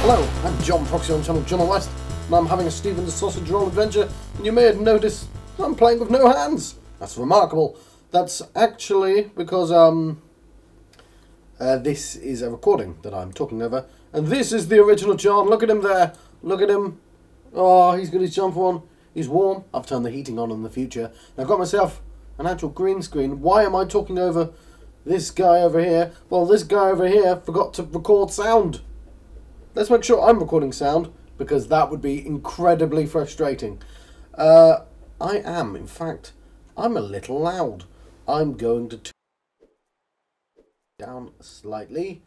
Hello, I'm John Proxy on channel John West, and I'm having a Stephen the Sausage Roll adventure, and you may have noticed I'm playing with no hands. That's remarkable. That's actually because, this is a recording that I'm talking over, and this is the original John. Look at him there. Look at him. Oh, he's got his jumper on. He's warm. I've turned the heating on in the future. And I've got myself an actual green screen. Why am I talking over this guy over here? Well, this guy over here forgot to record sound. Let's make sure I'm recording sound, because that would be incredibly frustrating. I am, in fact, I'm a little loud. I'm going to turn down slightly.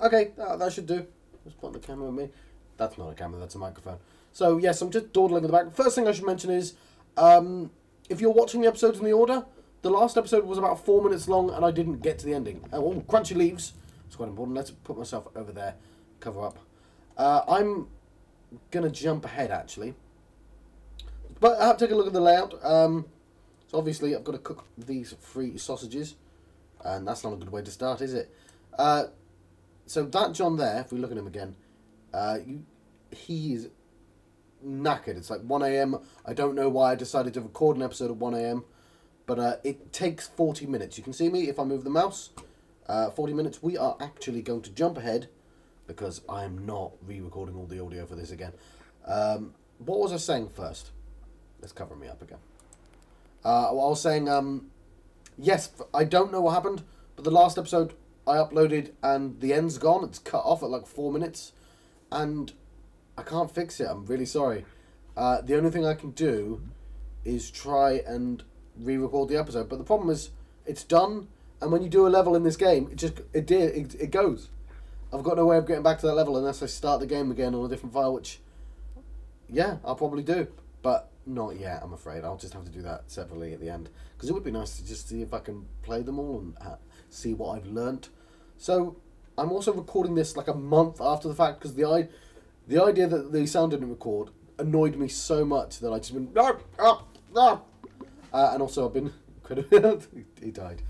Okay, that should do. Just put the camera on me. That's not a camera, that's a microphone. So, yes, I'm just dawdling in the back. First thing I should mention is, if you're watching the episodes in the order, the last episode was about 4 minutes long, and I didn't get to the ending. Oh, crunchy leaves. It's quite important. Let's put myself over there. Cover up. I'm going to jump ahead, actually. But I have to take a look at the layout. So obviously, I've got to cook these 3 sausages. And that's not a good way to start, is it? So that John there, if we look at him again, he is knackered. It's like 1 AM. I don't know why I decided to record an episode at 1 AM. But it takes 40 minutes. You can see me if I move the mouse. 40 minutes. We are actually going to jump ahead because I'm not re-recording all the audio for this again. What was I saying first? Let's cover me up again. I was saying, yes, I don't know what happened, but the last episode I uploaded and the end's gone. It's cut off at like 4 minutes, and I can't fix it. I'm really sorry. The only thing I can do is try and re-record the episode, but the problem is it's done. And when you do a level in this game, it goes. I've got no way of getting back to that level unless I start the game again on a different file, which, yeah, I'll probably do. But not yet, I'm afraid. I'll just have to do that separately at the end. Because it would be nice to just see if I can play them all and see what I've learnt. So, I'm also recording this like a month after the fact, because the idea that the sound didn't record annoyed me so much that I just been... and also I've been... he died.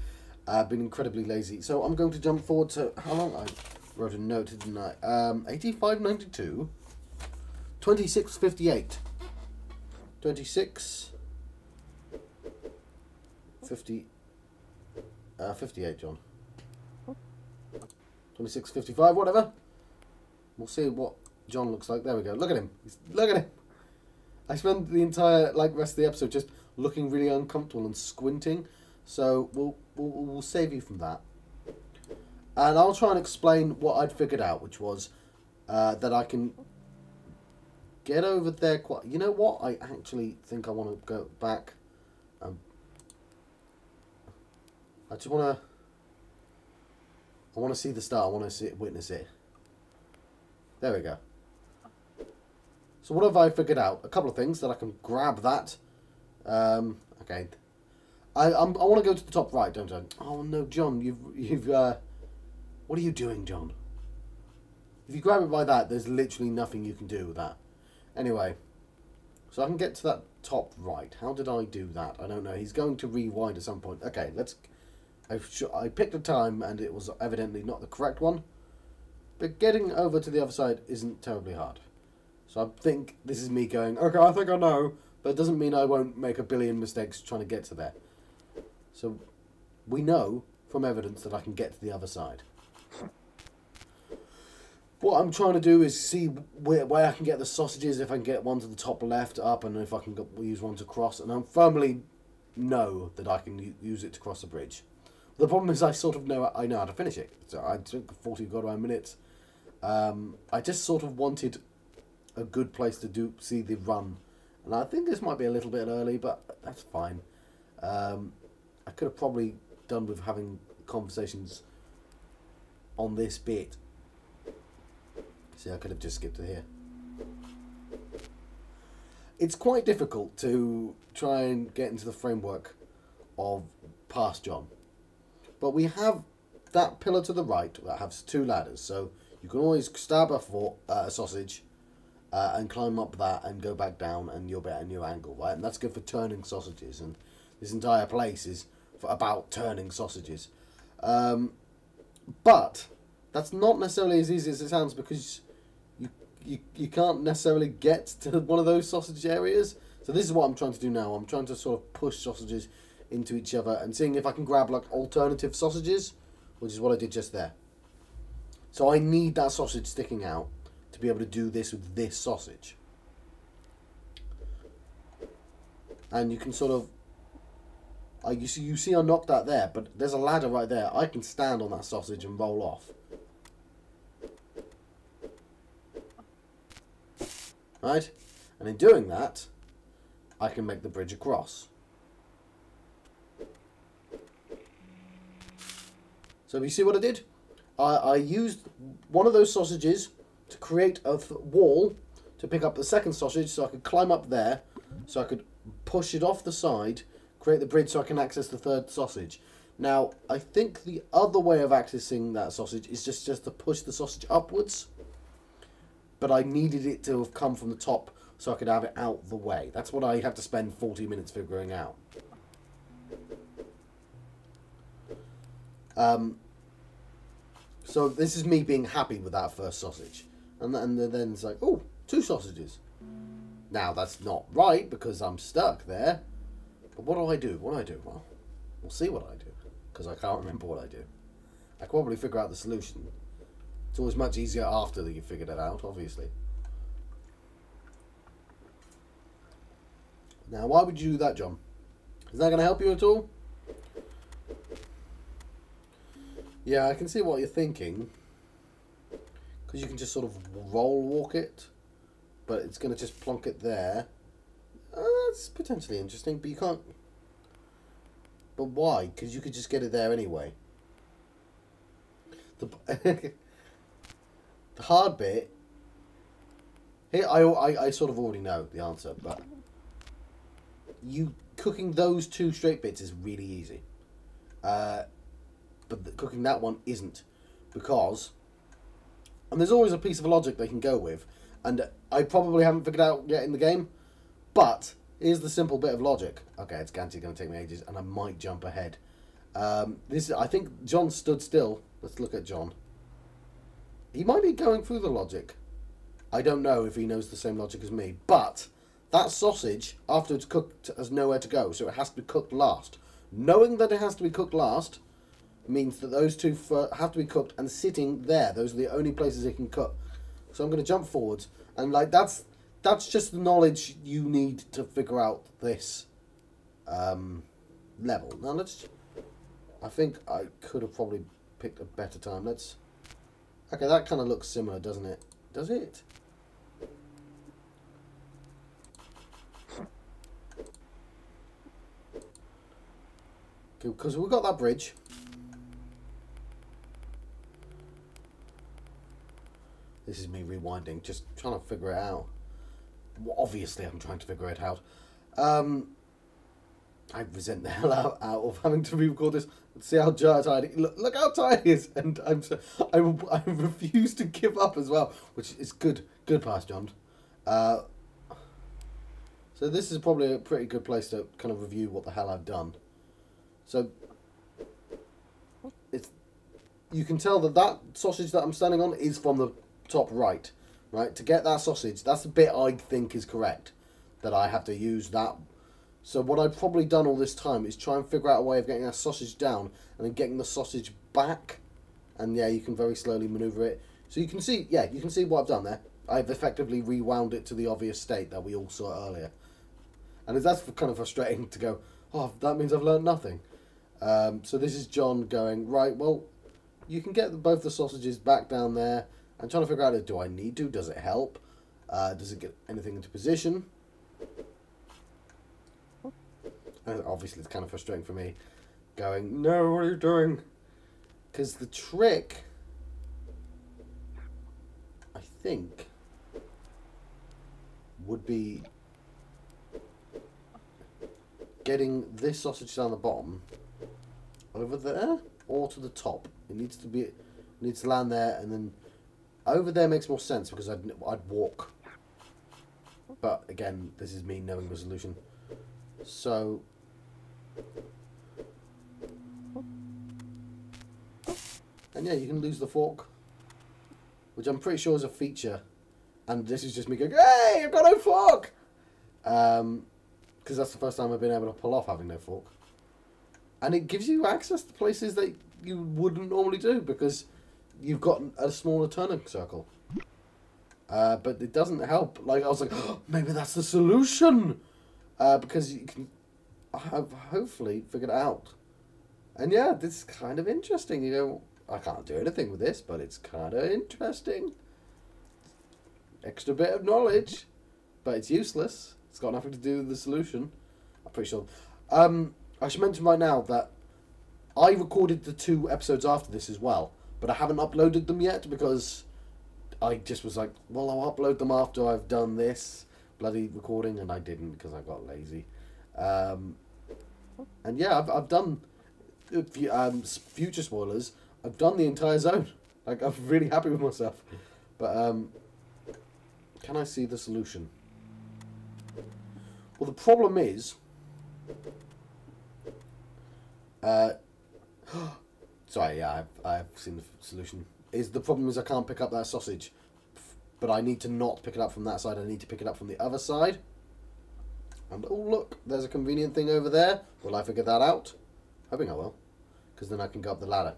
I've been incredibly lazy, so I'm going to jump forward to how long? I wrote a note, didn't I? 85.92, 26.58, 26, 50, 58, John. 26.55, whatever. We'll see what John looks like. There we go. Look at him. Look at him. I spent the entire rest of the episode just looking really uncomfortable and squinting. So we'll save you from that, and I'll try and explain what I'd figured out, which was that I can get over there quite. You know what? I actually think I want to go back. I just want to. I want to see the start. I want to witness it. There we go. So what have I figured out? A couple of things that I can grab that. Okay. I want to go to the top right, don't I? Oh no, John, you've what are you doing, John? If you grab it by that, there's literally nothing you can do with that. Anyway, so I can get to that top right. How did I do that? I don't know. He's going to rewind at some point. Okay, let's. I picked a time, and it was evidently not the correct one. But getting over to the other side isn't terribly hard. So I think this is me going, okay, I think I know, but it doesn't mean I won't make a billion mistakes trying to get to there. So, we know from evidence that I can get to the other side. What I'm trying to do is see where I can get the sausages, if I can get one to the top left, up, and if I can use one to cross. And I firmly know that I can use it to cross the bridge. The problem is I sort of know I know how to finish it. So I took 40 goddamn minutes. I just sort of wanted a good place to see the run. And I think this might be a little bit early, but that's fine. I could have probably done with having conversations on this bit. See, I could have just skipped to here. It's quite difficult to try and get into the framework of past John. But we have that pillar to the right that has 2 ladders. So you can always stab a sausage and climb up that and go back down, and you'll be at a new angle, right? And that's good for turning sausages. And this entire place is about turning sausages. But That's not necessarily as easy as it sounds, because you can't necessarily get to one of those sausage areas. So this is what I'm trying to do now. I'm trying to sort of push sausages into each other and seeing if I can grab like alternative sausages, which is what I did just there. So I need that sausage sticking out to be able to do this with this sausage. And you can sort of, you see I knocked that there, but there's a ladder right there. I can stand on that sausage and roll off. Right? And in doing that, I can make the bridge across. So you see what I did? I used one of those sausages to create a wall to pick up the second sausage, so I could climb up there, so I could push it off the side, create the bridge so I can access the third sausage. Now, I think the other way of accessing that sausage is just to push the sausage upwards, but I needed it to have come from the top so I could have it out the way. That's what I have to spend 40 minutes figuring out. So this is me being happy with that first sausage. And then it's like, oh, 2 sausages. Now, that's not right because I'm stuck there. But what do I do? What do I do? Well, we'll see what I do. Because I can't remember what I do. I can probably figure out the solution. It's always much easier after that you figured it out, obviously. Now, why would you do that, John? Is that going to help you at all? Yeah, I can see what you're thinking. Because you can just sort of roll walk it. But it's going to just plonk it there. That's potentially interesting, but you can't... But why? Because you could just get it there anyway. The hard bit... Here, I sort of already know the answer, but... Cooking those 2 straight bits is really easy. But cooking that one isn't. Because... And there's always a piece of logic they can go with. And I probably haven't figured out yet in the game. But here's the simple bit of logic. Okay, it's going to take me ages, and I might jump ahead. I think John stood still. Let's look at John. He might be going through the logic. I don't know if he knows the same logic as me. But that sausage, after it's cooked, has nowhere to go. So it has to be cooked last. Knowing that it has to be cooked last means that those 2 have to be cooked and sitting there. Those are the only places it can cook. So I'm going to jump forwards, and like that's just the knowledge you need to figure out this level. Now I think I could have probably picked a better time. Okay, that kind of looks similar, doesn't it? Does it? Because we've got that bridge. This is me rewinding, just trying to figure it out. Well, obviously, I'm trying to figure it out. I resent the hell out of having to re-record this. See how tired. Look how tired he is, and I refuse to give up as well, which is good. Good pass, John. So this is probably a pretty good place to kind of review what the hell I've done. So you can tell that sausage that I'm standing on is from the top right. To get that sausage, that's the bit I think is correct. That I have to use that. So what I've probably done all this time is try and figure out a way of getting that sausage down and then getting the sausage back. And yeah, you can very slowly maneuver it. So you can see, yeah, you can see what I've done there. I've effectively rewound it to the obvious state that we all saw earlier. And that's kind of frustrating to go, oh, that means I've learned nothing. So this is John going, right, well, you can get both the sausages back down there. I'm trying to figure out, do I need to? Does it help? Does it get anything into position? And obviously, it's kind of frustrating for me. Going, no, what are you doing? Because the trick, I think, would be getting this sausage down the bottom, over there, or to the top. It needs to land there, and then over there makes more sense because I'd walk. But again, this is me knowing the solution. So and yeah, you can lose the fork which I'm pretty sure is a feature. And this is just me going, hey, I've got no fork! Because that's the first time I've been able to pull off having no fork. And it gives you access to places that you wouldn't normally do, because you've got a smaller turning circle. But it doesn't help. Like, I was like, oh, maybe that's the solution! Because you can have hopefully figured it out. And yeah, this is kind of interesting. You go, I can't do anything with this, but it's kind of interesting. Extra bit of knowledge, but it's useless. It's got nothing to do with the solution. I'm pretty sure. I should mention right now that I recorded the 2 episodes after this as well, but I haven't uploaded them yet because I just was like, well, I'll upload them after I've done this bloody recording, and I didn't because I got lazy. And yeah, I've done future spoilers. I've done the entire zone. Like, I'm really happy with myself. But can I see the solution? Well, the problem is, sorry, yeah, I've seen the solution. The problem is I can't pick up that sausage, but I need to not pick it up from that side. I need to pick it up from the other side. And oh look, there's a convenient thing over there. Will I figure that out? Hoping I will, because then I can go up the ladder.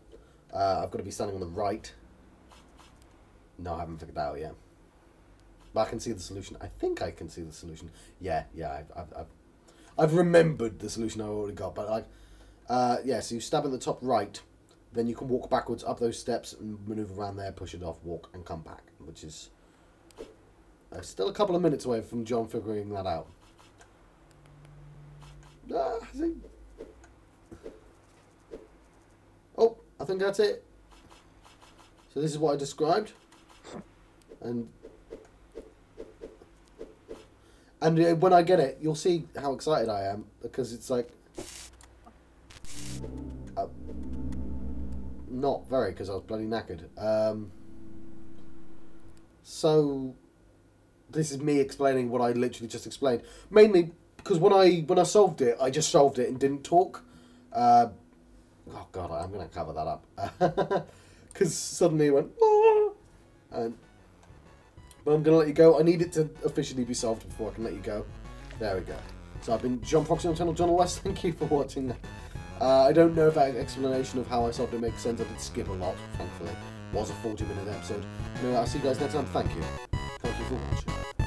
I've got to be standing on the right. No, I haven't figured that out yet. But I can see the solution. I think I can see the solution. Yeah, I've remembered the solution I already got. But like, yeah. So you stab at the top right, then you can walk backwards up those steps and maneuver around there, push it off, walk, and come back, which is still a couple of minutes away from John figuring that out. Oh, I think that's it. So this is what I described, and when I get it, you'll see how excited I am, because it's like not very, because I was bloody knackered. So this is me explaining what I literally just explained, mainly because when I solved it, I just solved it and didn't talk. Oh god, I'm gonna cover that up because suddenly it went. But I'm gonna let you go. I need it to officially be solved before I can let you go. There we go. So I've been John Proxy on channel John West. Thank you for watching. I don't know if that explanation of how I solved it makes sense. I did skip a lot, thankfully. It was a 40-minute episode. Anyway, I'll see you guys next time. Thank you. Thank you for watching.